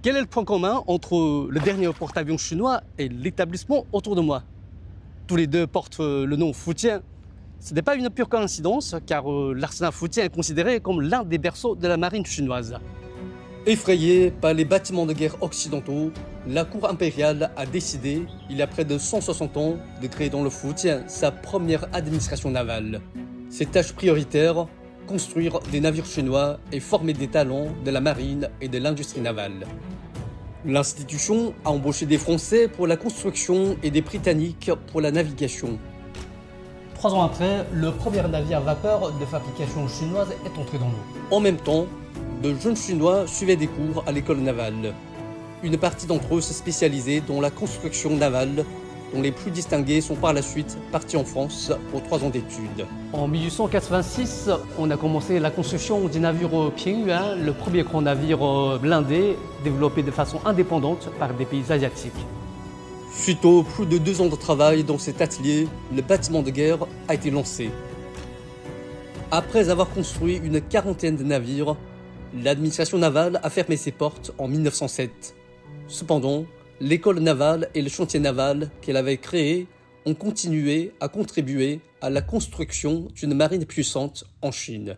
Quel est le point commun entre le dernier porte-avions chinois et l'établissement autour de moi? Tous les deux portent le nom Futian. Ce n'est pas une pure coïncidence, car l'arsenal Futian est considéré comme l'un des berceaux de la marine chinoise. Effrayée par les bâtiments de guerre occidentaux, la cour impériale a décidé, il y a près de 160 ans, de créer dans le Futian sa première administration navale. Ses tâches prioritaires, construire des navires chinois et former des talents de la marine et de l'industrie navale. L'institution a embauché des Français pour la construction et des Britanniques pour la navigation. 3 ans après, le premier navire à vapeur de fabrication chinoise est entré dans l'eau. En même temps, de jeunes Chinois suivaient des cours à l'école navale. Une partie d'entre eux s'est spécialisée dans la construction navale, dont les plus distingués sont par la suite partis en France pour 3 ans d'études. En 1886, on a commencé la construction du navire Pingyuan, le premier grand navire blindé développé de façon indépendante par des pays asiatiques. Suite aux plus de 2 ans de travail dans cet atelier, le bâtiment de guerre a été lancé. Après avoir construit une quarantaine de navires, l'administration navale a fermé ses portes en 1907. Cependant, l'école navale et le chantier naval qu'elle avait créé ont continué à contribuer à la construction d'une marine puissante en Chine.